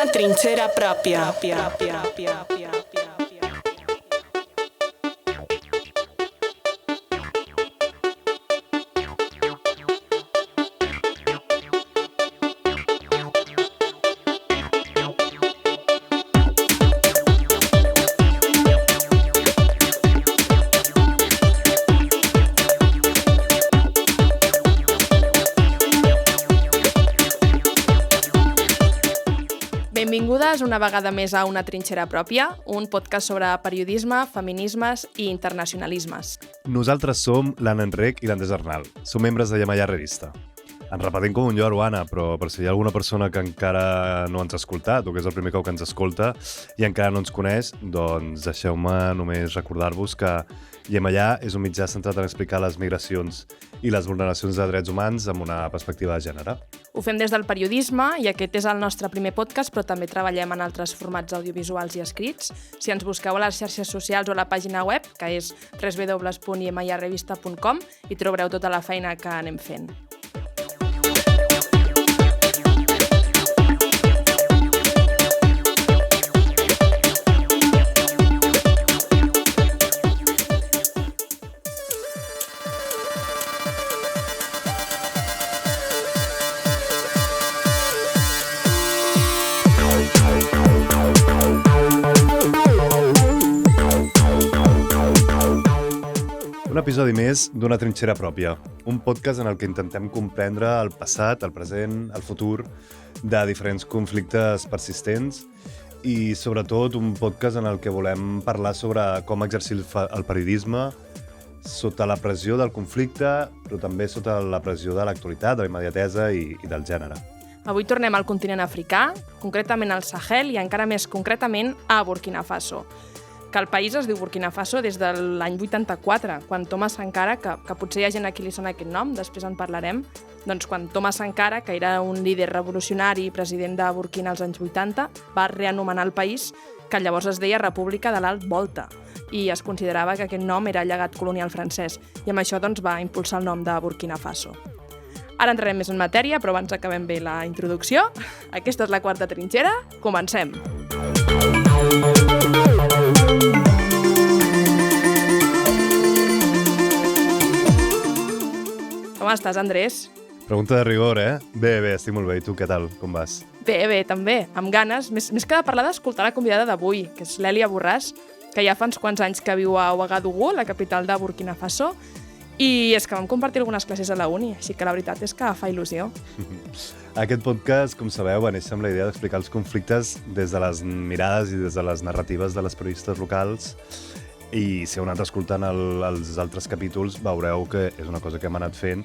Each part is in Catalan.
Una trinxera pròpia. Benvingudes una vegada més a Una trinxera pròpia, un podcast sobre periodisme, feminismes i internacionalismes. Nosaltres som l'Anna Enric i l'Andrés Arnal. Som membres de Yamaya Revista. Ens repetim com un lloro, Anna, però per si hi ha alguna persona que encara no ens ha escoltat o que és el primer cop que ens escolta i encara no ens coneix, doncs deixeu-me només recordar-vos que Yamaya és un mitjà centrat en explicar les migracions i les vulneracions de drets humans amb una perspectiva de gènere. Ho fem des del periodisme i aquest és el nostre primer podcast, però també treballem en altres formats audiovisuals i escrits. Si ens busqueu a les xarxes socials o a la pàgina web, que és www.yamayarevista.com, hi trobareu tota la feina que anem fent. Un episodi més d'Una trinxera pròpia, un podcast en el que intentem comprendre el passat, el present, el futur de diferents conflictes persistents i sobretot un podcast en el que volem parlar sobre com exercir el periodisme sota la pressió del conflicte, però també sota la pressió de l'actualitat, de la immediatesa i del gènere. Avui tornem al continent africà, concretament al Sahel i encara més concretament a Burkina Faso. Que el país es diu Burkina Faso des de l'any 84, quan Thomas Sankara, que potser hi ha gent a qui li sona aquest nom, després en parlarem, doncs quan Thomas Sankara, que era un líder revolucionari i president de Burkina als anys 80, va reanomenar el país, que llavors es deia República de l'Alt Volta, i es considerava que aquest nom era llegat colonial francès, i amb això doncs, va impulsar el nom de Burkina Faso. Ara entrarem més en matèria, però abans acabem bé la introducció. Aquesta és la quarta trinxera, comencem! Com estàs, Andrés? Pregunta de rigor, eh? Bé, estic molt bé. I tu, què tal? Com vas? Bé, també, amb ganes. Més que de parlar, d'escoltar la convidada d'avui, que és l'Èlia Borràs, que ja fa uns quants anys que viu a Ouagadougou, la capital de Burkina Faso, i és que vam compartir algunes classes a la uni, així que la veritat és que fa il·lusió. Aquest podcast, com sabeu, va néixer amb la idea d'explicar els conflictes des de les mirades i des de les narratives de les periodistes locals, i si heu anat escoltant els altres capítols veureu que és una cosa que hem anat fent,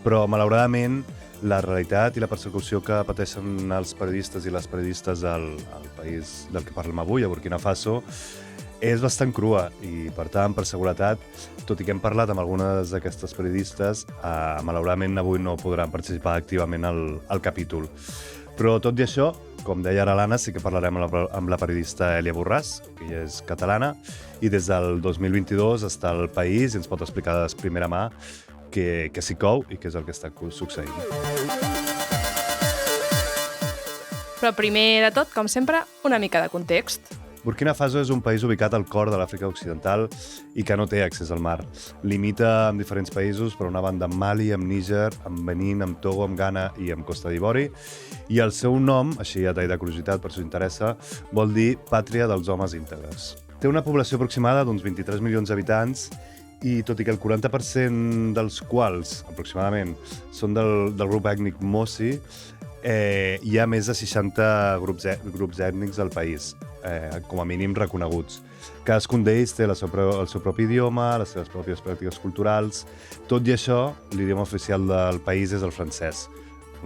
però malauradament la realitat i la persecució que pateixen els periodistes i les periodistes al país del que parlem avui, a Burkina Faso, és bastant crua i, per tant, per seguretat, tot i que hem parlat amb algunes d'aquestes periodistes, malauradament avui no podran participar activament al capítol. Però tot i això, com deia ara l'Anna, sí que parlarem amb la periodista Èlia Borràs, que ella és catalana, i des del 2022 està al país i ens pot explicar de primera mà què s'hi cou i què és el que està succeint. Però primer de tot, com sempre, una mica de context. Burkina Faso és un país ubicat al cor de l'Àfrica Occidental i que no té accés al mar. Limita amb diferents països, per una banda amb Mali, amb Níger, amb Benín, amb Togo, amb Ghana i amb Costa d'Ivori. I el seu nom, així a tall de curiositat per si us interessa, vol dir Pàtria dels homes íntegres. Té una població aproximada d'uns 23 milions d'habitants i tot i que el 40% dels quals, aproximadament, són del grup ètnic Mossi, hi ha més de 60 grups ètnics al país, com a mínim reconeguts. Cadascun d'ells té el seu propi idioma, les seves pròpies pràctiques culturals. Tot i això, l'idioma oficial del país és el francès,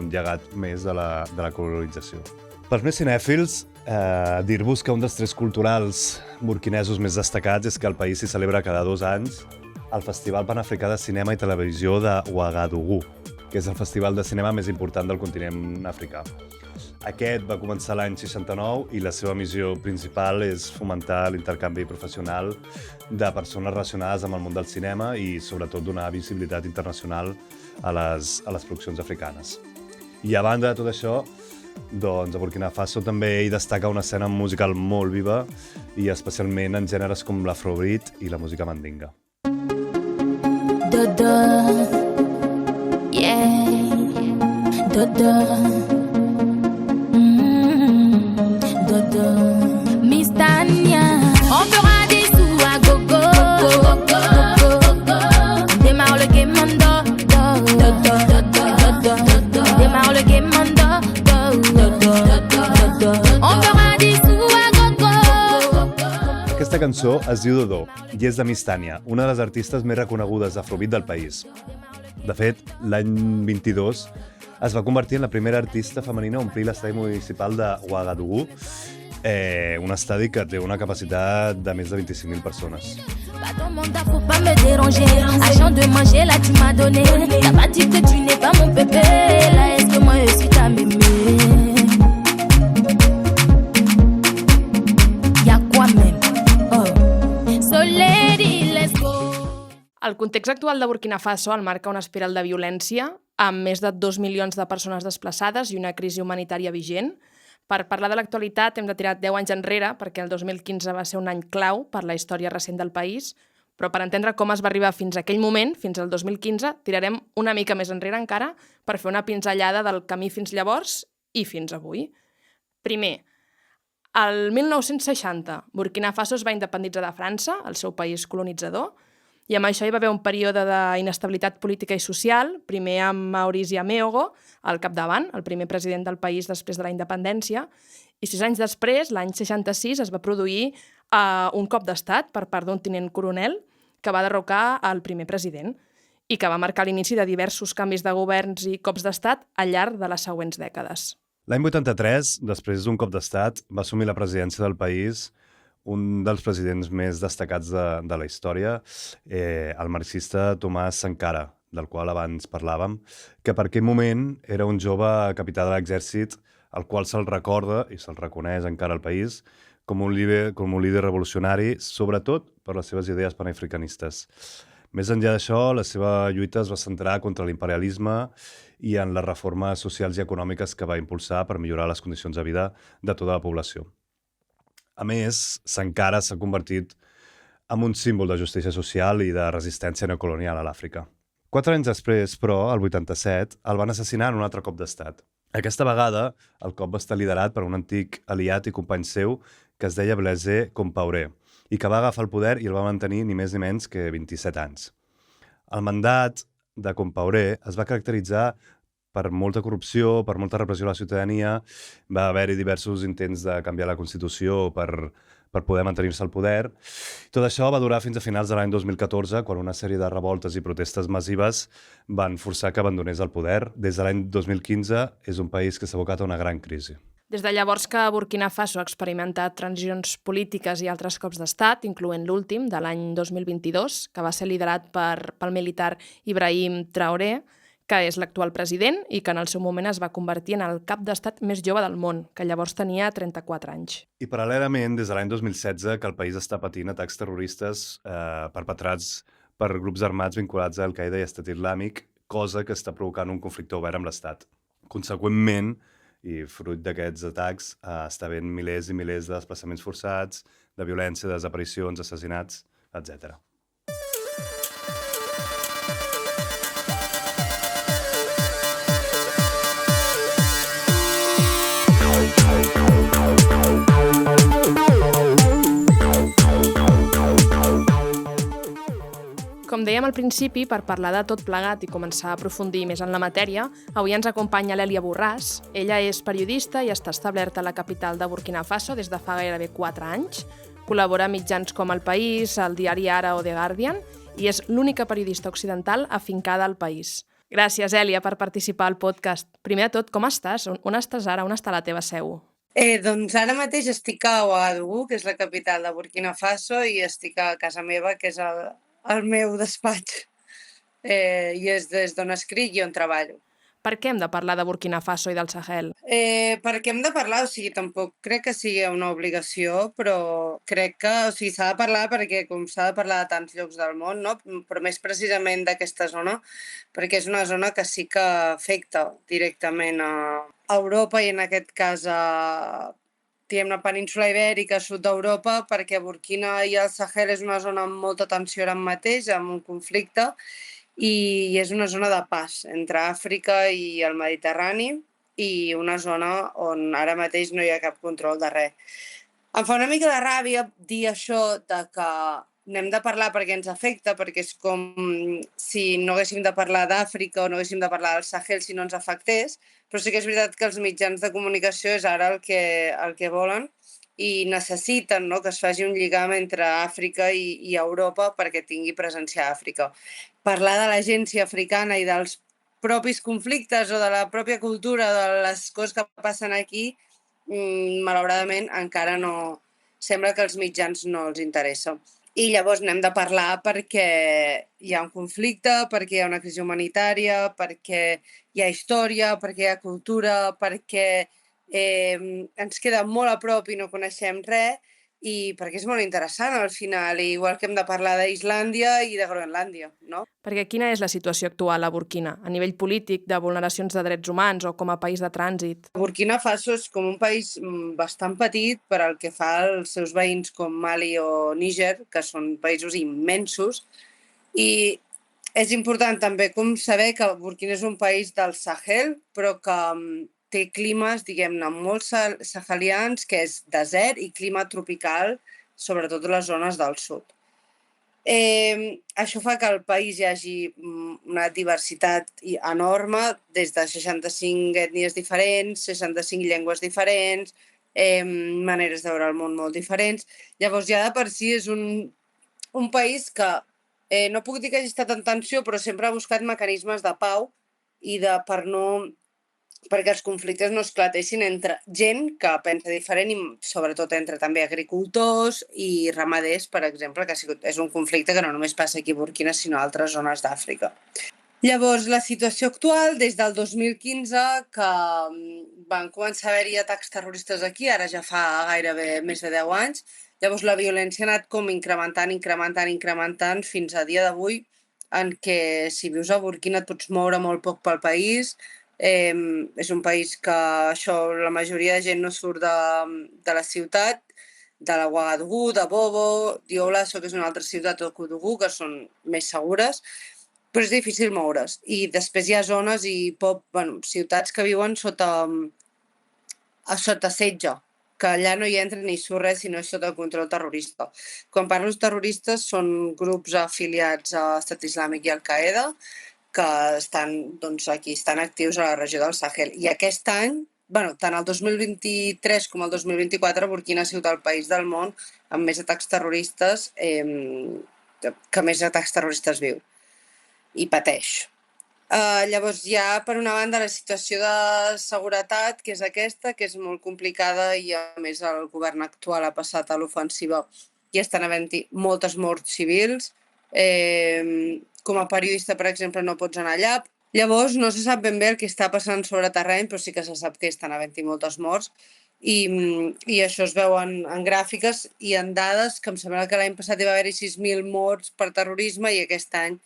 un llegat més de la colonització. Per més cinèfils, dir-vos que un dels trets culturals burkinesos més destacats és que el país s'hi celebra cada 2 anys el Festival Panafricà de Cinema i Televisió de Ouagadougou, que és el festival de cinema més important del continent africà. Aquest va començar l'any 69 i la seva missió principal és fomentar l'intercanvi professional de persones relacionades amb el món del cinema i sobretot donar visibilitat internacional a les produccions africanes. I a banda de tot això, Doncs a Burkina Faso també hi destaca una escena musical molt viva i especialment en gèneres com l'afrobeat i la música mandinga. Dodo, yeah, Dodo, Dodo, Miss Tania, on fera des sous à gogo, on démarre le game on démarre le game on on fera des sous à gogo. Aquesta cançó es diu Dodo i és de Miss Tania, una de les artistes més reconegudes d'afrobeat del país. De fet, l'any 22 es va convertir en la primera artista femenina a omplir l'estadi municipal de Ouagadougou, un estadi que té una capacitat de més de 25.000 persones. Pas ton mandat, faut pas me déranger. Agent de manger, là tu m'as donné. T'as pas dit que tu n'es pas mon bébé. Là est-ce que moi je suis ta mémé? Y'a quoi même? Oh, so lady, let's go. El context actual de Burkina Faso el marca una espiral de violència amb més de 2 milions de persones desplaçades i una crisi humanitària vigent. Per parlar de l'actualitat hem de tirar 10 anys enrere perquè el 2015 va ser un any clau per la història recent del país, però per entendre com es va arribar fins a aquell moment, fins al 2015, tirarem una mica més enrere encara per fer una pinzellada del camí fins llavors i fins avui. Primer, el 1960, Burkina Faso es va independitzar de França, el seu país colonitzador, i amb això hi va haver un període d'inestabilitat política i social, primer amb Maurice Yameogo al capdavant, el primer president del país després de la independència, i 6 anys després, l'any 66, es va produir un cop d'estat per part d'un tinent coronel que va derrocar el primer president i que va marcar l'inici de diversos canvis de governs i cops d'estat al llarg de les següents dècades. L'any 83, després d'un cop d'estat, va assumir la presidència del país un dels presidents més destacats de la història, el marxista Thomas Sankara, del qual abans parlàvem, que per aquell moment era un jove capità de l'exèrcit, al qual se'l recorda i se'l reconeix encara al país com un líder revolucionari, sobretot per les seves idees panafricanistes. Més enllà d'això, la seva lluita es va centrar contra l'imperialisme i en les reformes socials i econòmiques que va impulsar per millorar les condicions de vida de tota la població. A més, Sankara s'ha convertit en un símbol de justícia social i de resistència neocolonial a l'Àfrica. 4 anys després, però, el 87, el van assassinar en un altre cop d'estat. Aquesta vegada, el cop va estar liderat per un antic aliat i company seu que es deia Blaise Compaoré i que va agafar el poder i el va mantenir ni més ni menys que 27 anys. El mandat de Compaoré es va caracteritzar per molta corrupció, per molta repressió a la ciutadania. Va haver-hi diversos intents de canviar la Constitució per poder mantenir-se al poder. Tot això va durar fins a finals de l'any 2014, quan una sèrie de revoltes i protestes massives van forçar que abandonés el poder. Des de l'any 2015 és un país que s'ha abocat a una gran crisi. Des de llavors que Burkina Faso ha experimentat transicions polítiques i altres cops d'estat, incloent l'últim, de l'any 2022, que va ser liderat pel militar Ibrahim Traoré, que és l'actual president i que en el seu moment es va convertir en el cap d'estat més jove del món, que llavors tenia 34 anys. I paral·lelament, des de l'any 2016, que el país està patint atacs terroristes perpetrats per grups armats vinculats a Al-Qaeda i Estat Islàmic, cosa que està provocant un conflicte obert amb l'Estat. Conseqüentment, i fruit d'aquests atacs, està havent milers i milers de desplaçaments forçats, de violència, desaparicions, assassinats, etc. Com dèiem al principi, per parlar de tot plegat i començar a aprofundir més en la matèria, avui ens acompanya l'Èlia Borràs. Ella és periodista i està establerta a la capital de Burkina Faso des de fa gairebé 4 anys. Col·labora a mitjans com El País, el diari Ara o The Guardian i és l'única periodista occidental afincada al país. Gràcies, Èlia, per participar al podcast. Primer de tot, com estàs? On estàs ara? On està la teva seu? Doncs ara mateix estic a Ouagadougou, que és la capital de Burkina Faso, i estic a casa meva, que és el meu despatx, i és des d'on escric i on treballo. Per què hem de parlar de Burkina Faso i del Sahel? Perquè hem de parlar, o sigui, tampoc crec que sigui una obligació, però crec que, o sigui, s'ha de parlar perquè com s'ha de parlar de tants llocs del món, no? Però més precisament d'aquesta zona, perquè és una zona que sí que afecta directament a Europa i en aquest cas a diguem-ne, península Ibèrica, sud d'Europa, perquè Burkina i el Sahel és una zona amb molta tensió ara mateix, amb un conflicte, i és una zona de pas entre Àfrica i el Mediterrani i una zona on ara mateix no hi ha cap control de res. Em fa una mica de ràbia dir això de que n'hem de parlar perquè ens afecta, perquè és com si no haguéssim de parlar d'Àfrica o no haguéssim de parlar del Sahel si no ens afectés, però sí que és veritat que els mitjans de comunicació és ara el que volen i necessiten, no?, que es faci un lligam entre Àfrica i Europa perquè tingui presència a Àfrica. Parlar de l'agència africana i dels propis conflictes o de la pròpia cultura, de les coses que passen aquí, malauradament encara no... Sembla que als mitjans no els interessa. I llavors n'hem de parlar perquè hi ha un conflicte, perquè hi ha una crisi humanitària, perquè hi ha història, perquè hi ha cultura, perquè ens queda molt a prop i no coneixem res, i perquè és molt interessant al final, igual que hem de parlar d'Islàndia i de Groenlàndia, no? Perquè quina és la situació actual a Burkina, a nivell polític, de vulneracions de drets humans o com a país de trànsit? Burkina Faso és com un país bastant petit per al que fa als seus veïns com Mali o Níger, que són països immensos, i és important també com saber que Burkina és un país del Sahel, però que té climes, diguem-ne, molt sahelians, que és desert i clima tropical, sobretot a les zones del sud. Això fa que al país hi hagi una diversitat enorme, des de 65 ètnies diferents, 65 llengües diferents, maneres de veure el món molt diferents. Llavors ja de per si és un país que no puc dir que hagi estat en tensió, però sempre ha buscat mecanismes de pau i perquè els conflictes no esclatessin entre gent que pensa diferent i sobretot entre també agricultors i ramaders, per exemple, que és un conflicte que no només passa aquí a Burkina, sinó a altres zones d'Àfrica. Llavors, la situació actual, des del 2015, que van començar a haver-hi atacs terroristes aquí, ara ja fa gairebé més de 10 anys, llavors la violència ha anat com incrementant fins a dia d'avui, en què si vius a Burkina et pots moure molt poc pel país. És un país que la majoria de gent no surt de la ciutat, de la Ouagadougou, de Bobo, Dioulasso, que és una altra ciutat, o Koudougou, que són més segures, però és difícil moure's. I després hi ha zones i ciutats que viuen sota setge, que allà no hi entra ni surt res si no és sota control terrorista. Quan parlo de terroristes són grups afiliats a l'Estat Islàmic i Al-Qaeda, que estan actius a la regió del Sahel. I aquest any, tant el 2023 com el 2024, Burkina ha sigut el país del món amb més atacs terroristes, que més atacs terroristes viu i pateix. Llavors hi ha, per una banda, la situació de seguretat, que és aquesta, que és molt complicada i, a més, el govern actual ha passat a l'ofensiva i estan havent-hi moltes morts civils. Com a periodista, per exemple, no pots anar allà. Llavors, no se sap ben bé el que està passant sobre terreny, però sí que se sap que estan havent-hi moltes morts. I això es veu en gràfiques i en dades, que em sembla que l'any passat hi va haver-hi 6.000 morts per terrorisme i aquest any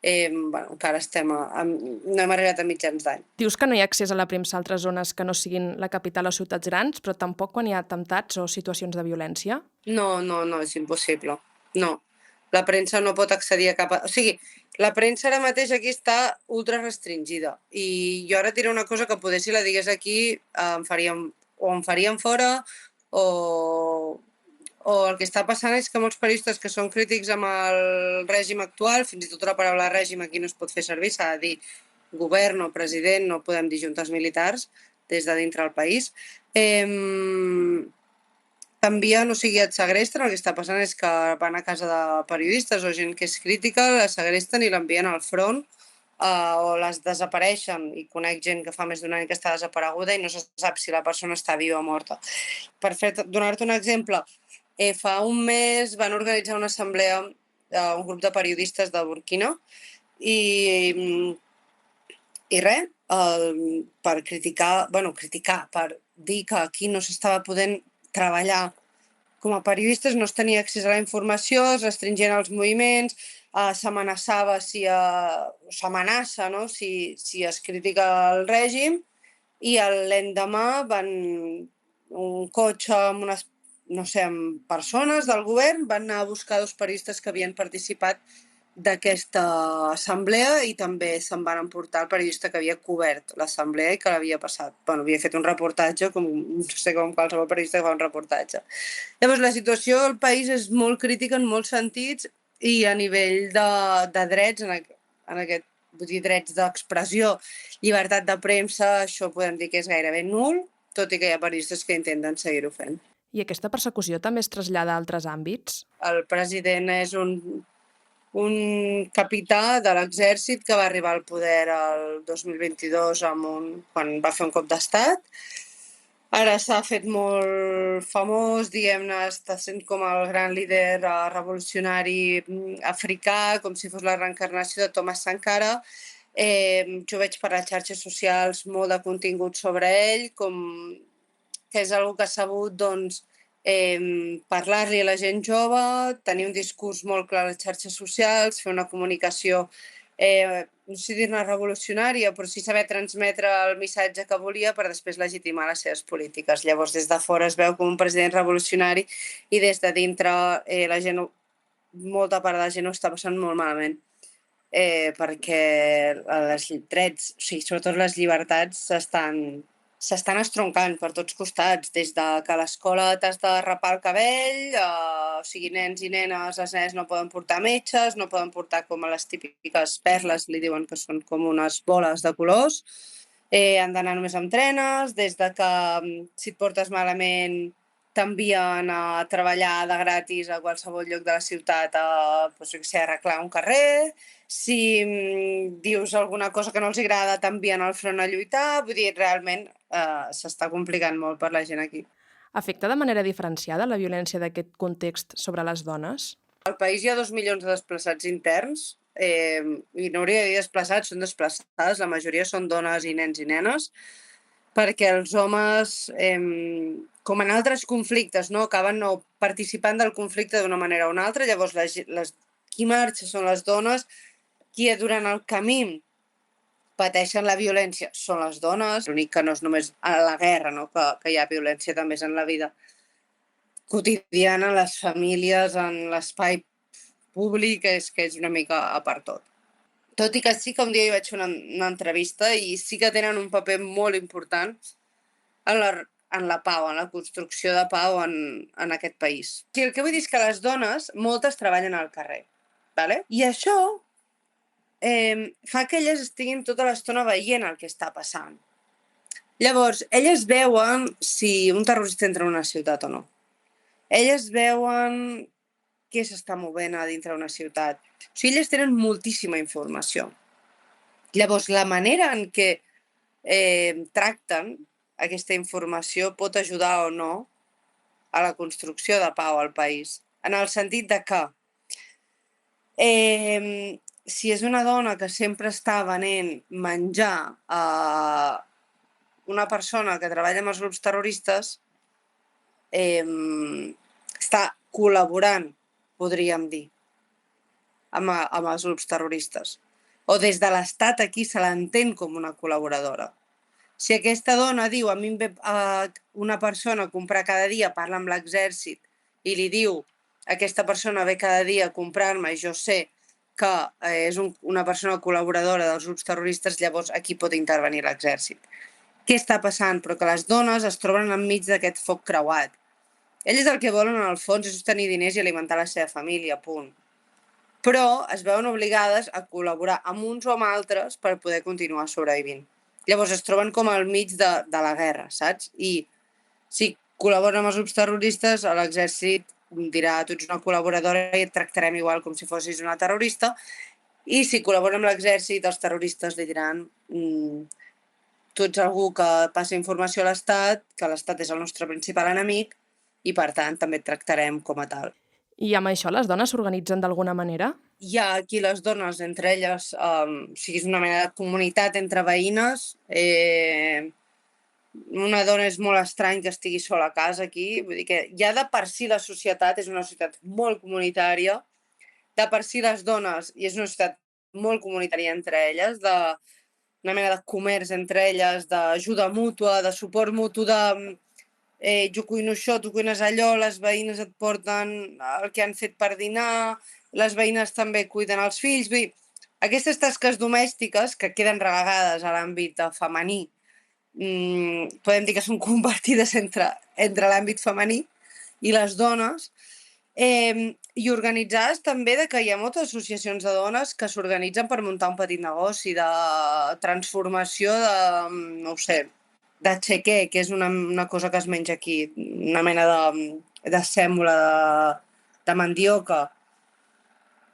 encara no hem arribat a mitjans d'any. Dius que no hi ha accés a la premsa a altres zones que no siguin la capital o ciutats grans, però tampoc quan hi ha atemptats o situacions de violència? No, és impossible. No. La premsa no pot accedir a cap... O sigui, la premsa ara mateix aquí està ultra restringida. I jo ara diré una cosa que poder si la digués aquí em farien fora o el que està passant és que molts periodistes que són crítics amb el règim actual, fins i tot la paraula règim aquí no es pot fer servir, s'ha de dir govern o president, no podem dir juntes militars des de dintre del país, t'envien, o sigui, et segresten. El que està passant és que van a casa de periodistes o gent que és crítica, la segresten i l'envien al front, o les desapareixen, i conec gent que fa més d'un any que està desapareguda i no se sap si la persona està viva o morta. Per donar-te un exemple, fa un mes van organitzar una assemblea, un grup de periodistes de Burkina, i I res, per criticar, per dir que aquí no s'estava podent treballar com a periodistes, no es tenia accés a la informació, es restringien els moviments, s'amenaçava s'amenaça, no?, si es critica el règim, i l'endemà un cotxe amb amb persones del govern van anar a buscar 2 periodistes que havien participat d'aquesta assemblea i també se'n van emportar el periodista que havia cobert l'assemblea i que l'havia passat. Havia fet un reportatge, com qualsevol periodista que fa un reportatge. Llavors, la situació del país és molt crítica en molts sentits i a nivell de drets, en aquest, vull dir, drets d'expressió, llibertat de premsa, això podem dir que és gairebé nul, tot i que hi ha periodistes que intenten seguir-ho fent. I aquesta persecució també es trasllada a altres àmbits? El president és un capità de l'exèrcit que va arribar al poder el 2022 quan va fer un cop d'estat. Ara s'ha fet molt famós, diguem-ne, està sent com el gran líder revolucionari africà, com si fos la reencarnació de Thomas Sankara. Jo veig per les xarxes socials molt de contingut sobre ell, que és una que ha sabut, doncs, parlar-li a la gent jove, tenir un discurs molt clar a les xarxes socials, fer una comunicació, no sé si dir-ne revolucionària, però sí saber transmetre el missatge que volia per després legitimar les seves polítiques. Llavors, des de fora es veu com un president revolucionari i des de dintre molta part de la gent ho està passant molt malament. Perquè els drets, sobretot les llibertats, s'estan estroncant per tots costats, des de que a l'escola t'has de rapar el cabell, nens i nenes, les nenes no poden portar metges, no poden portar com a les típiques perles, li diuen que són com unes boles de colors, han d'anar només amb trenes, des de que si et portes malament t'envien a treballar de gratis a qualsevol lloc de la ciutat a arreglar un carrer. Si dius alguna cosa que no els agrada, t'envien al front a lluitar. Vull dir, realment s'està complicant molt per la gent aquí. Afecta de manera diferenciada la violència d'aquest context sobre les dones? Al país hi ha 2 milions de desplaçats interns, i no hauria de dir desplaçats, són desplaçades, la majoria són dones i nens i nenes, perquè els homes, com en altres conflictes, no, acaben participant del conflicte d'una manera o una altra. Llavors, qui marxa són les dones, qui durant el camí pateixen la violència són les dones. L'únic que no és només a la guerra, no, que hi ha violència, també és en la vida quotidiana, en les famílies, en l'espai públic, que és una mica a part tot. Tot i que sí que un dia hi vaig fer una entrevista i sí que tenen un paper molt important en la pau, en la construcció de pau en aquest país. El que vull dir és que les dones, moltes treballen al carrer, ¿vale? I això fa que elles estiguin tota l'estona veient el que està passant. Llavors, elles veuen si un terrorista entra en una ciutat o no. Elles veuen què s'està movent a dintre d'una ciutat. O sigui, elles tenen moltíssima informació. Llavors, la manera en què tracten aquesta informació pot ajudar o no a la construcció de pau al país. En el sentit de que si és una dona que sempre està venent menjar a una persona que treballa amb els grups terroristes, està col·laborant, podríem dir, amb els grups terroristes. O des de l'Estat aquí se l'entén com una col·laboradora. Si aquesta dona diu, a mi em ve una persona a comprar cada dia, parla amb l'exèrcit i li diu, aquesta persona ve cada dia a comprar-me i jo sé que és una persona col·laboradora dels grups terroristes, llavors aquí pot intervenir l'exèrcit. Què està passant? Però que les dones es troben enmig d'aquest foc creuat. Elles el que volen, en el fons, és tenir diners i alimentar la seva família, punt. Però es veuen obligades a col·laborar amb uns o amb altres per poder continuar sobrevivint. Llavors es troben com al mig de la guerra, saps? I si col·laboren amb els grups terroristes, l'exèrcit dirà tu ets una col·laboradora i et tractarem igual com si fossis una terrorista. I si col·laboren amb l'exèrcit, els terroristes li diran tu ets algú que passa informació a l'Estat, que l'Estat és el nostre principal enemic, i per tant també et tractarem com a tal. I amb això les dones s'organitzen d'alguna manera? Hi ha aquí les dones, entre elles, o sigui, és una mena de comunitat entre veïnes. Una dona és molt estrany que estigui sola a casa aquí, vull dir que ja de per si la societat és una societat molt comunitària, de per si les dones, i és una societat molt comunitària entre elles, una mena de comerç entre elles, d'ajuda mútua, de suport mutu, jo cuino això, tu cuines allò, les veïnes et porten el que han fet per dinar, les veïnes també cuiden els fills, vull dir, aquestes tasques domèstiques que queden relegades a l'àmbit femení, podem dir que són compartides entre l'àmbit femení i les dones, i organitzades també de que hi ha moltes associacions de dones que s'organitzen per muntar un petit negoci de transformació no ho sé, de xequer, que és una cosa que es menja aquí, una mena de sèmola de mandioca.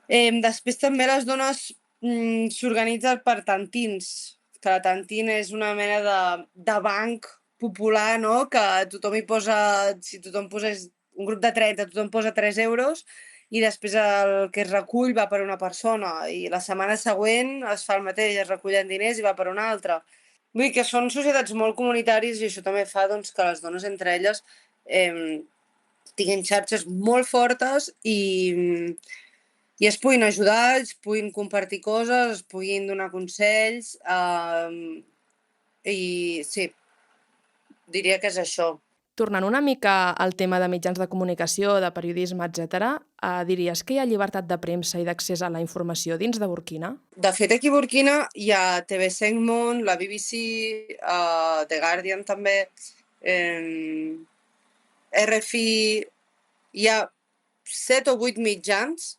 Després també les dones s'organitzen per tantins, que la tantina és una mena de banc popular, no? Que tothom hi posa, si tothom posés un grup de 30, tothom posa 3 euros i després el que es recull va per una persona i la setmana següent es fa el mateix, es recullen diners i va per una altra. Vull dir que són societats molt comunitàries i això també fa doncs, que les dones entre elles tinguin xarxes molt fortes i es puguin ajudar, es puguin compartir coses, es puguin donar consells i sí, diria que és això. Tornant una mica al tema de mitjans de comunicació, de periodisme, etc., diries que hi ha llibertat de premsa i d'accés a la informació dins de Burkina? De fet, aquí a Burkina hi ha TV5 Monde, la BBC, The Guardian també, RFI, hi ha 7 o 8 mitjans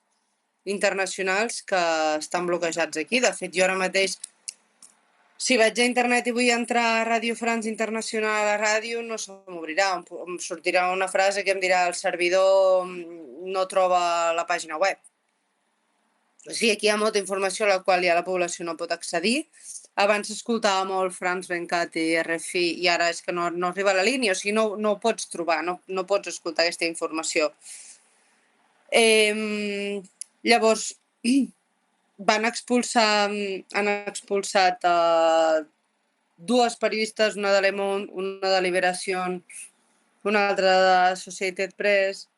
internacionals que estan bloquejats aquí. De fet, jo ara mateix, si vaig a internet i vull entrar a Radio France Internacional a la ràdio, no se m'obrirà. Em sortirà una frase que em dirà el servidor no troba la pàgina web. O sigui, aquí hi ha molta informació a la qual ja la població no pot accedir. Abans s'escoltava molt France 24 i RFI i ara és que no arriba a la línia, o sigui, no ho pots trobar, no pots escoltar aquesta informació. Llavors, han expulsat dues periodistes, una de Le Monde, una de Libération, una altra de Associated Press,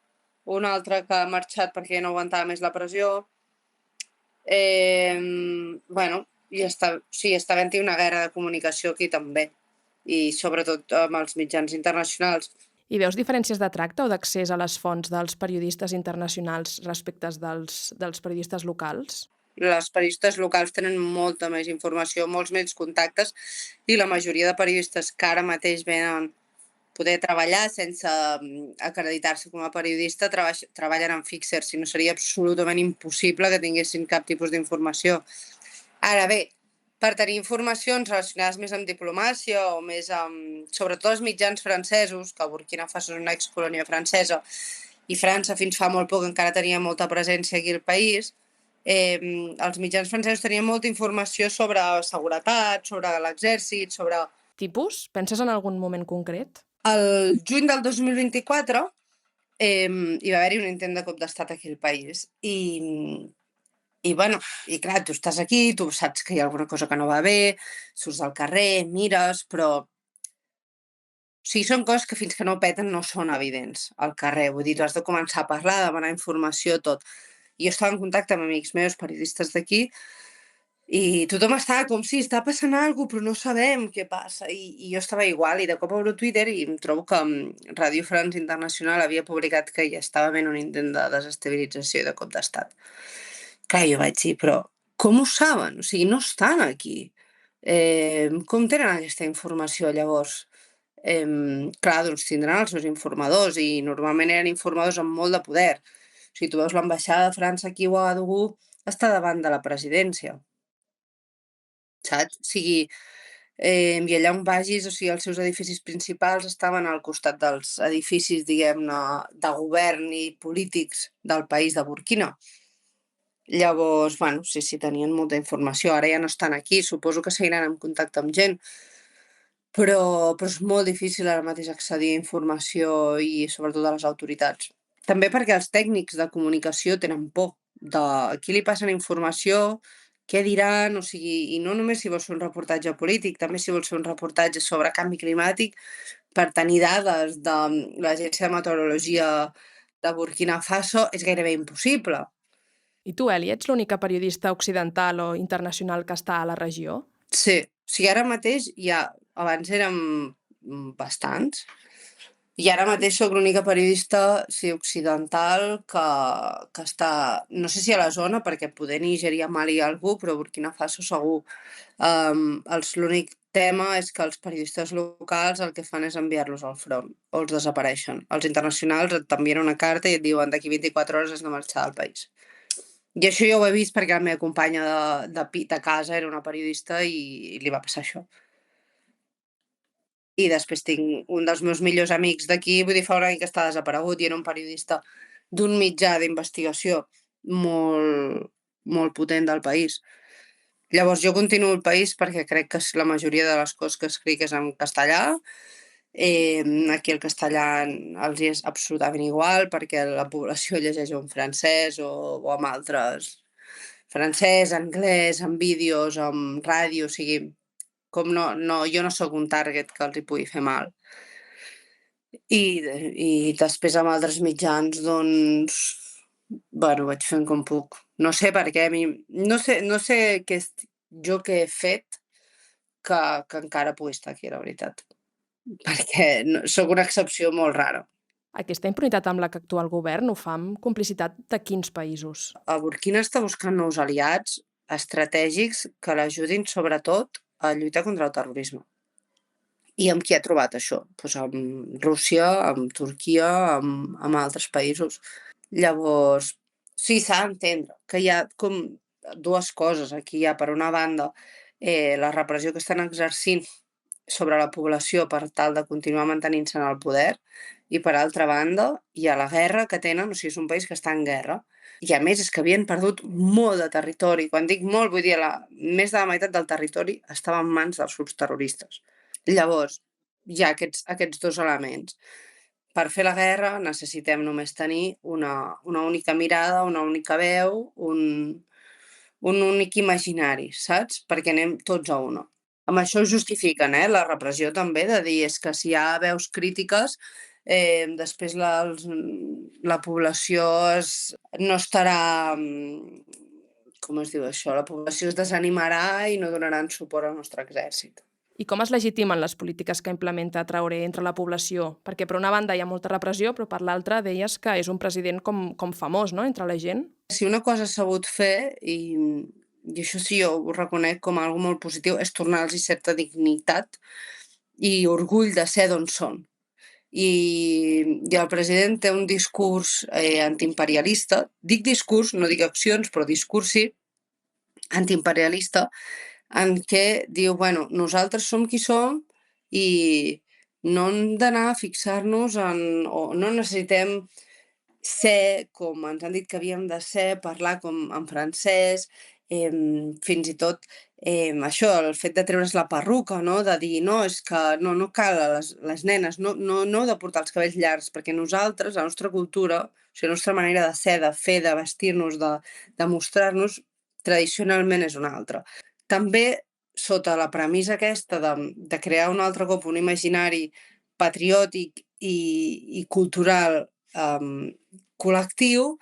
una altra que ha marxat perquè no aguantava més la pressió. Bueno, i està havent-hi una guerra de comunicació aquí també, i sobretot amb els mitjans internacionals. I veus diferències de tracte o d'accés a les fonts dels periodistes internacionals respecte dels periodistes locals? Les periodistes locals tenen molta més informació, molts més contactes, i la majoria de periodistes que ara mateix venen poder treballar sense acreditar-se com a periodista treballen en fixers, si no seria absolutament impossible que tinguessin cap tipus d'informació. Ara bé, per tenir informacions relacionades més amb diplomàcia o més amb, sobretot els mitjans francesos, que Burkina Faso és una excolònia francesa, i França fins fa molt poc encara tenia molta presència aquí al país, els mitjans francesos tenien molta informació sobre seguretat, sobre l'exèrcit, sobre... Tipus? Penses en algun moment concret? El juny del 2024 hi va haver-hi un intent de cop d'estat aquí al país i bueno, i clar, tu estàs aquí, tu saps que hi ha alguna cosa que no va bé, surts al carrer, mires, però o sigui, són coses que fins que no peten no són evidents al carrer, vull dir, tu has de començar a parlar, a demanar informació, tot. I jo estava en contacte amb amics meus, periodistes d'aquí, i tothom estava com, sí, està passant alguna cosa, però no sabem què passa. I jo estava igual, i de cop obro Twitter i em trobo que Radio France Internacional havia publicat que hi estava havent un intent de desestabilització i de cop d'estat. Clar, jo vaig dir, però com ho saben? O sigui, no estan aquí. Com tenen aquesta informació, llavors? Clar, doncs tindran els seus informadors, i normalment eren informadors amb molt de poder. O sigui, tu veus l'ambaixada de França aquí a Ouagadougou, està davant de la presidència. Saps? O sigui, i allà on vagis, o sigui, els seus edificis principals estaven al costat dels edificis, diguem-ne, de govern i polítics del país de Burkina. Llavors, bueno, sí, tenien molta informació. Ara ja no estan aquí, suposo que seguiran en contacte amb gent, però és molt difícil ara mateix accedir a informació i sobretot a les autoritats. També perquè els tècnics de comunicació tenen por de qui li passen informació, què diran, o sigui, i no només si vols fer un reportatge polític, també si vols fer un reportatge sobre canvi climàtic, per tenir dades de l'Agència de Meteorologia de Burkina Faso és gairebé impossible. I tu, Eli, ets l'única periodista occidental o internacional que està a la regió? Sí, o sigui, ara mateix abans érem bastants, i ara mateix sóc l'única periodista occidental que està, no sé si a la zona, perquè poder Nigèria, Mali hi ha algú, però Burkina Faso segur. L'únic tema és que els periodistes locals el que fan és enviar-los al front, o els desapareixen. Els internacionals et t'envien una carta i et diuen d'aquí 24 hores has de marxar del país. I això jo ho he vist perquè la meva companya de casa era una periodista i li va passar això. I després tinc un dels meus millors amics d'aquí, vull dir, fa un any que està desaparegut i era un periodista d'un mitjà d'investigació molt, molt potent del país. Llavors jo continuo al país perquè crec que la majoria de les coses que escric és en castellà. Aquí el castellà els és absolutament igual perquè la població llegeix en francès o en altres, francès, anglès, en vídeos, en ràdio, o sigui, com jo no sóc un target que els hi pugui fer mal. I després amb altres mitjans, doncs, bueno, vaig fent com puc. No sé per què, no sé jo què he fet que encara pugui estar aquí, la veritat. Perquè sóc una excepció molt rara. Aquesta impunitat amb la que actua el govern ho fa amb complicitat de quins països? Burkina està buscant nous aliats estratègics que l'ajudin sobretot a lluitar contra el terrorisme. I amb qui ha trobat això? Doncs amb Rússia, amb Turquia, amb altres països. Llavors, sí, s'ha d'entendre que hi ha com dues coses. Aquí hi ha, per una banda, la repressió que estan exercint sobre la població per tal de continuar mantenint-se en el poder, i per altra banda hi ha la guerra que tenen, o sigui, és un país que està en guerra, i a més és que havien perdut molt de territori. Quan dic molt, vull dir més de la meitat del territori estava en mans dels grups terroristes. Llavors, hi ha aquests dos elements. Per fer la guerra necessitem només tenir una única mirada, una única veu, un únic imaginari, saps? Perquè anem tots a una. Amb això ho justifiquen, la repressió també, de dir és que si hi ha veus crítiques, després la població no estarà, com es diu això, la població es desanimarà i no donaran suport al nostre exèrcit. I com es legitimen les polítiques que implementa Traoré entre la població? Perquè per una banda hi ha molta repressió, però per l'altra deies que és un president com famós, no?, entre la gent. Si una cosa ha sabut fer, i això sí jo ho reconec com algo molt positiu, és tornar-los certa dignitat i orgull de ser d'on són. I el president té un discurs antiimperialista, dic discurs, no dic accions, però discurs sí, antiimperialista, en què diu, bueno, nosaltres som qui som i no hem d'anar a fixar-nos o no necessitem ser com ens han dit que havíem de ser, parlar com en francès, fins i tot això, el fet de treure's la perruca, no? De dir, no, és que no cal a les nenes, no de portar els cabells llargs, perquè nosaltres, la nostra cultura, o sigui, la nostra manera de ser, de fer, de vestir-nos, de mostrar-nos, tradicionalment és una altra. També, sota la premissa aquesta de crear un altre cop un imaginari patriòtic i cultural col·lectiu,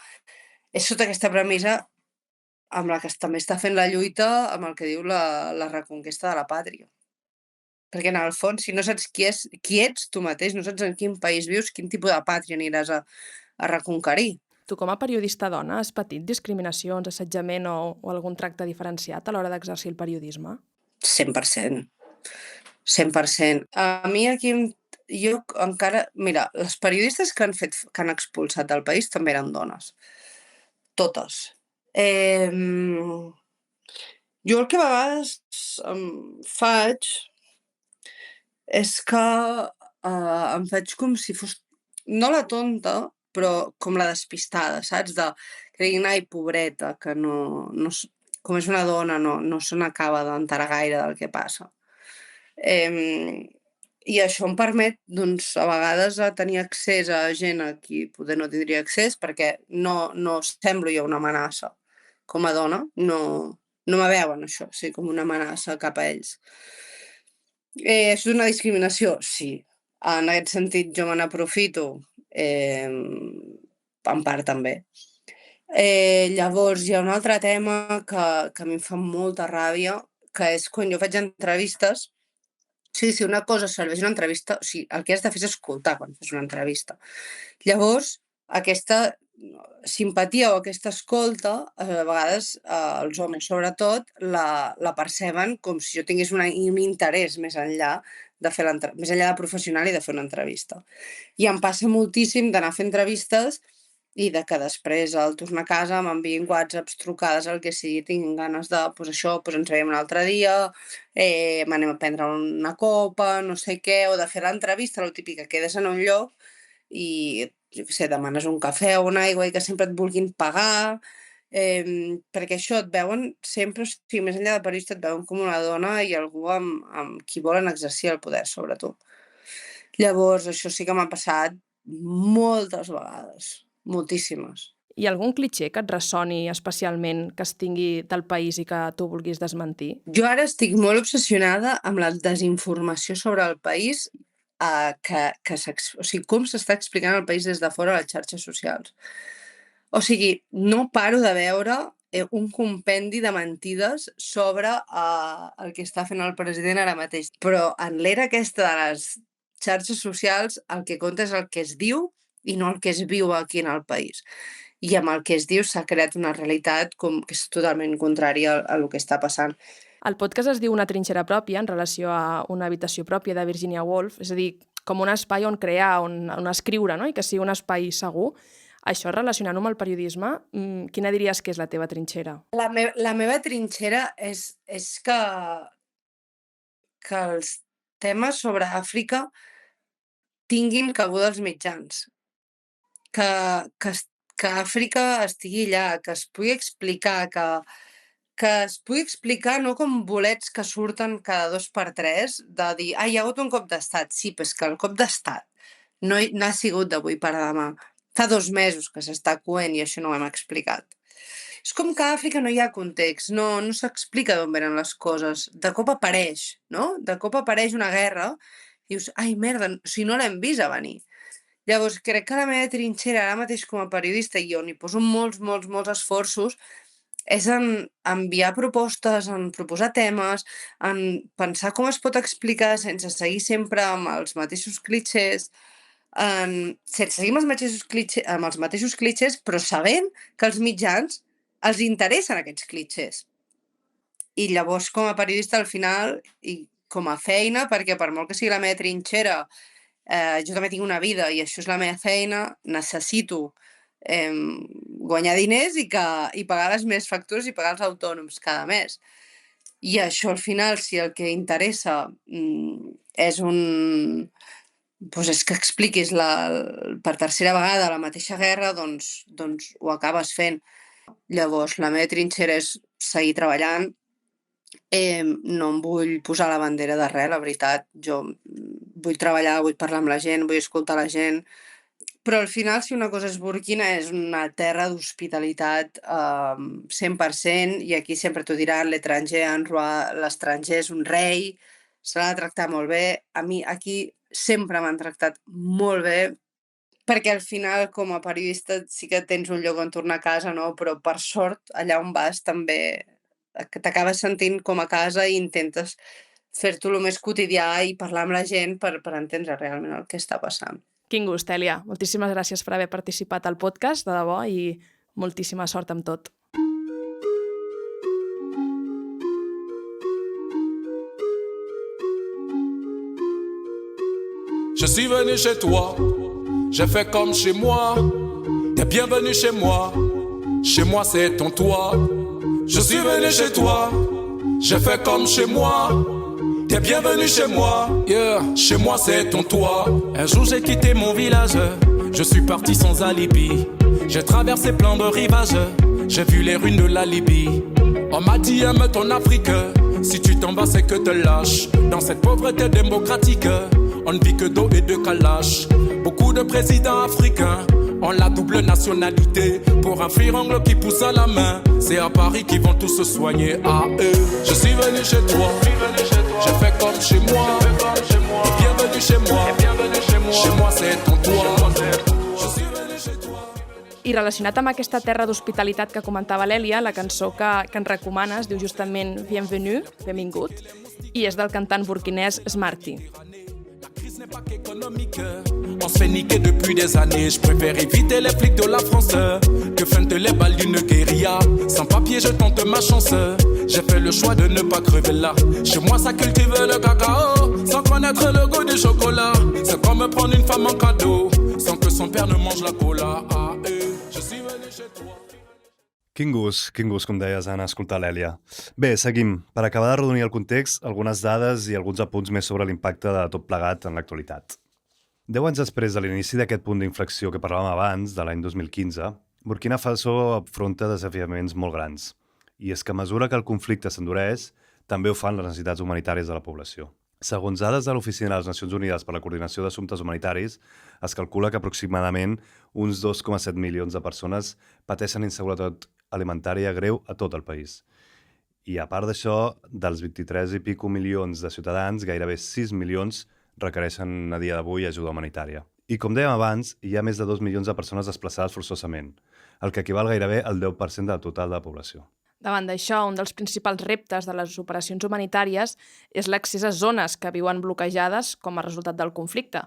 és sota aquesta premissa amb la que també està fent la lluita amb el que diu la reconquesta de la pàtria. Perquè en el fons, si no saps qui ets tu mateix, no saps en quin país vius, quin tipus de pàtria aniràs a reconquerir. Tu com a periodista dona has patit discriminacions, assetjament o algun tracte diferenciat a l'hora d'exercir el periodisme? 100%. 100%. A mi aquí jo encara... Mira, les periodistes que han expulsat del país també eren dones. Totes. Jo el que a vegades faig és que em faig com si fos... No la tonta, però com la despistada, saps? Que diguin, ai, pobreta, que no, com és una dona, no se n'acaba d'enterar gaire del que passa. I això em permet, doncs, a vegades a tenir accés a gent a qui poder no tindria accés, perquè no semblo jo una amenaça. Com a dona, no me veuen això, sí, com una amenaça cap a ells. És una discriminació? Sí. En aquest sentit jo me n'aprofito? En part també. Llavors hi ha un altre tema que a mi em fa molta ràbia, que és quan jo faig entrevistes. Sí, si una cosa serveix una entrevista, o sigui, el que has de fer és escoltar quan fas una entrevista. Llavors, aquesta simpatia o aquesta escolta, a vegades els homes sobretot, la perceben com si jo tingués un interès més enllà de professional i de fer una entrevista. I em passa moltíssim d'anar a fer entrevistes i de que després al tornar a casa m'enviïn whatsapps, trucades, el que sigui, tinc ganes de, ens veiem un altre dia, m'anem a prendre una copa, no sé què, o de fer l'entrevista, el típic que quedes en un lloc i, jo què sé, demanes un cafè o una aigua i que sempre et vulguin pagar, perquè això et veuen sempre, o sigui, més enllà de periodista, et veuen com una dona i algú amb qui volen exercir el poder sobre tu. Llavors, això sí que m'ha passat moltes vegades. Moltíssimes. Hi ha algun clitxé que et ressoni especialment que es tingui del país i que tu vulguis desmentir? Jo ara estic molt obsessionada amb la desinformació sobre el país, o sigui, com s'està explicant el país des de fora a les xarxes socials. O sigui, no paro de veure un compendi de mentides sobre el que està fent el president ara mateix. Però en l'era aquesta de les xarxes socials el que compta és el que es diu i no el que es viu aquí en el país. I amb el que es diu s'ha creat una realitat que és totalment contrària a el que està passant. El podcast es diu Una trinxera pròpia, en relació a Una habitació pròpia de Virginia Woolf, és a dir, com un espai on crear, on escriure, no? I que sigui un espai segur. Això relacionant-ho amb el periodisme, quina diries que és la teva trinxera? La meva trinxera és que els temes sobre Àfrica tinguin cabuda als mitjans. Que Àfrica estigui allà, que es pugui explicar, que es pugui explicar no com bolets que surten cada 2x3 de dir, hi ha hagut un cop d'estat. Sí, però és que el cop d'estat no ha sigut d'avui per demà. Fa 2 mesos que s'està coent i això no ho hem explicat. És com que a Àfrica no hi ha context, no s'explica d'on venen les coses. De cop apareix, no? De cop apareix una guerra i dius, ai, merda, si no l'hem vist a venir. Llavors, crec que la meva trinxera ara mateix com a periodista i on hi poso molts esforços és en enviar propostes, en proposar temes, en pensar com es pot explicar sense seguir sempre amb els mateixos clitxers, sense seguir amb els mateixos clitxers, però sabent que els mitjans els interessen aquests clitxers. I llavors, com a periodista, al final, i com a feina, perquè per molt que sigui la meva trinxera, jo també tinc una vida i això és la meva feina, necessito guanyar diners i pagar les meves factures i pagar els autònoms cada mes. I això al final, si el que interessa és és que expliquis per tercera vegada la mateixa guerra, doncs ho acabes fent. Llavors, la meva trinxera és seguir treballant. No em vull posar la bandera de res, la veritat. Jo vull treballar, vull parlar amb la gent, vull escoltar la gent. Però al final, si una cosa és Burkina, és una terra d'hospitalitat 100%, i aquí sempre t'ho diran, l'estranger és un rei, se l'ha de tractar molt bé. A mi aquí sempre m'han tractat molt bé, perquè al final, com a periodista, sí que tens un lloc on tornar a casa, no? Però per sort, allà on vas també t'acabes sentint com a casa i intentes fer-t'ho el més quotidià i parlar amb la gent per entendre realment el que està passant. Quin gust, Èlia. Moltíssimes gràcies per haver participat al podcast, de debò, i moltíssima sort amb tot. Je suis venu chez toi, j'ai fait comme chez moi. T'es bienvenu chez moi, chez moi c'est ton toit. Je suis venu chez toi, j'ai fait comme chez moi. T'es bienvenu chez moi, yeah. Chez moi c'est ton toit. Un jour j'ai quitté mon village, je suis parti sans alibi. J'ai traversé plein de rivages, j'ai vu les ruines de la Libye. On m'a dit aime ton Afrique, si tu t'en vas c'est que te lâches. Dans cette pauvreté démocratique, on ne vit que d'eau et de kalash. Beaucoup de présidents africains ont la double nationalité. Pour un frirangle qui pousse à la main, c'est à Paris qu'ils vont tous se soigner. Ah, je suis venu chez toi, j'ai fait comme chez moi. Bienvenue chez moi, chez moi c'est ton toit. Je suis venu chez toi. I relacionat amb aquesta terra d'hospitalitat que comentava l'Èlia, la cançó que ens recomana es diu justament Bienvenue, benvingut, i és del cantant burkinès Smarty. N'est pas qu'économique. On se fait niquer depuis des années. Je préfère éviter les flics de la France que feinte les balles d'une guérilla. Sans papier, je tente ma chance. J'ai fait le choix de ne pas crever là. Chez moi, ça cultive le cacao sans connaître le goût du chocolat. C'est comme prendre une femme en cadeau sans que son père ne mange la cola. Ah, je suis venu chez toi. Quin gust, com deies, Anna, escoltar l'Èlia. Bé, seguim. Per acabar de redonir el context, algunes dades i alguns apunts més sobre l'impacte de tot plegat en l'actualitat. 10 anys després de l'inici d'aquest punt d'inflexió que parlàvem abans, de l'any 2015, Burkina Faso afronta desafiaments molt grans. I és que a mesura que el conflicte s'endureix, també ho fan les necessitats humanitàries de la població. Segons dades de l'Oficina de les Nacions Unides per la Coordinació d'Assumptes Humanitaris, es calcula que aproximadament uns 2,7 milions de persones pateixen inseguretat alimentària greu a tot el país. I a part d'això, dels 23 i pico milions de ciutadans, gairebé 6 milions requereixen a dia d'avui ajuda humanitària. I com dèiem abans, hi ha més de 2 milions de persones desplaçades forçosament, el que equival gairebé al 10% del total de la població. Davant d'això, un dels principals reptes de les operacions humanitàries és l'accés a zones que viuen bloquejades com a resultat del conflicte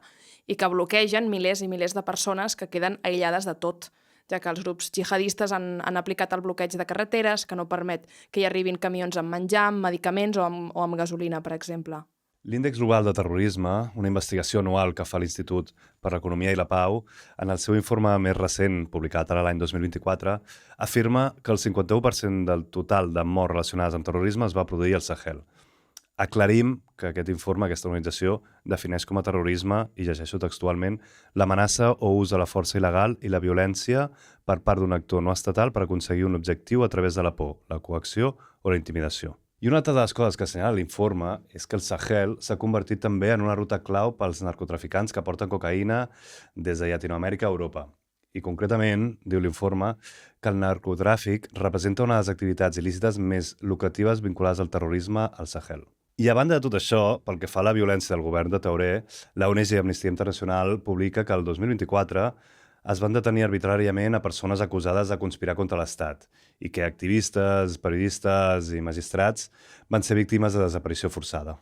i que bloquegen milers i milers de persones que queden aïllades de tot, ja que els grups jihadistes han aplicat el bloqueig de carreteres, que no permet que hi arribin camions amb menjar, amb medicaments o amb gasolina, per exemple. L'Índex Global de Terrorisme, una investigació anual que fa l'Institut per l'Economia i la Pau, en el seu informe més recent, publicat ara l'any 2024, afirma que el 51% del total de morts relacionades amb terrorisme es va produir al Sahel. Aclarim que aquest informe, aquesta organització, defineix com a terrorisme, i llegeixo textualment, l'amenaça o ús de la força il·legal i la violència per part d'un actor no estatal per aconseguir un objectiu a través de la por, la coacció o la intimidació. I una altra de les coses que assenyala l'informe és que el Sahel s'ha convertit també en una ruta clau pels narcotraficants que porten cocaïna des de Llatinoamèrica a Europa. I concretament, diu l'informe, que el narcotràfic representa una de les activitats il·lícites més lucratives vinculades al terrorisme al Sahel. I a banda de tot això, pel que fa a la violència del govern de Traoré, la ONG Amnistia Internacional publica que el 2024 es van detenir arbitràriament a persones acusades de conspirar contra l'Estat i que activistes, periodistes i magistrats van ser víctimes de desaparició forçada.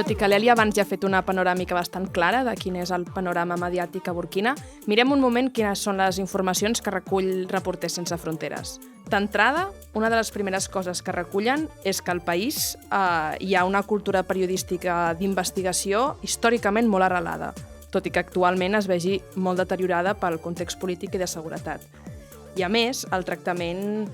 Tot i que l'Èlia abans ja ha fet una panoràmica bastant clara de quin és el panorama mediàtic a Burkina, mirem un moment quines són les informacions que recull Reporters Sense Fronteres. D'entrada, una de les primeres coses que recullen és que al país hi ha una cultura periodística d'investigació històricament molt arrelada, tot i que actualment es vegi molt deteriorada pel context polític i de seguretat. I a més, el tractament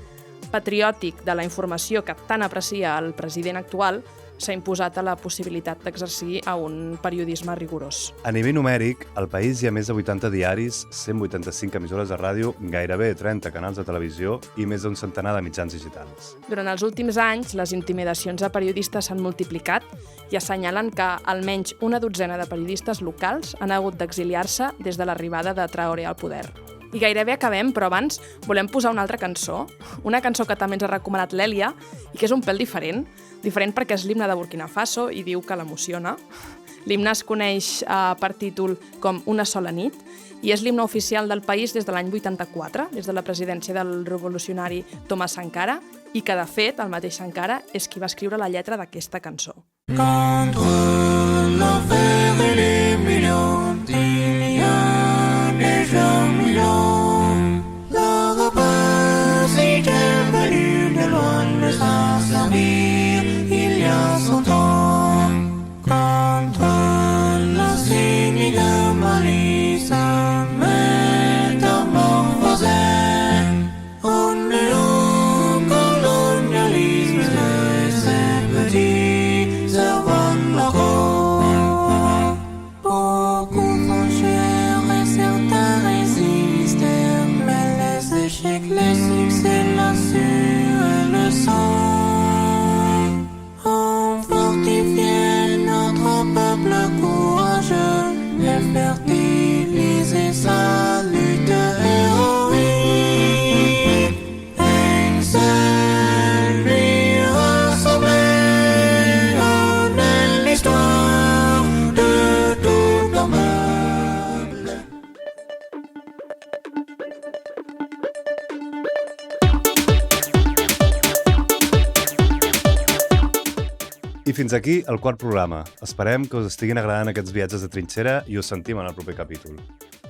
patriòtic de la informació que tant aprecia el president actual s'ha imposat a la possibilitat d'exercir a un periodisme rigorós. A nivell numèric, al país hi ha més de 80 diaris, 185 emissores de ràdio, gairebé 30 canals de televisió i més d'un centenar de mitjans digitals. Durant els últims anys, les intimidacions a periodistes s'han multiplicat i assenyalen que almenys una dotzena de periodistes locals han hagut d'exiliar-se des de l'arribada de Traoré al poder. I gairebé acabem, però abans volem posar una altra cançó, una cançó que també ens ha recomanat l'Èlia i que és un pèl diferent perquè és l'himne de Burkina Faso i diu que l'emociona. L'himne es coneix per títol com Una sola nit i és l'himne oficial del país des de l'any 84, des de la presidència del revolucionari Thomas Sankara, i que, de fet, el mateix Sankara és qui va escriure la lletra d'aquesta cançó. Contre l'enfer et les millions, il y a déjà 1000 ans. La rapacité est venue de loin de s'en servir il y a 100 ans. Contre l'insigne de Mali, sa métamorphosée, on est au colonialisme de ces petits servants locaux. I fins aquí el quart programa. Esperem que us estiguin agradant aquests viatges de trinxera i us sentim en el proper capítol.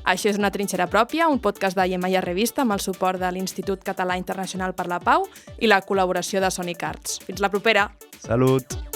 Això és Una trinxera pròpia, un podcast de Yemaya Revista amb el suport de l'Institut Català Internacional per la Pau i la col·laboració de Sonic Arts. Fins la propera! Salut!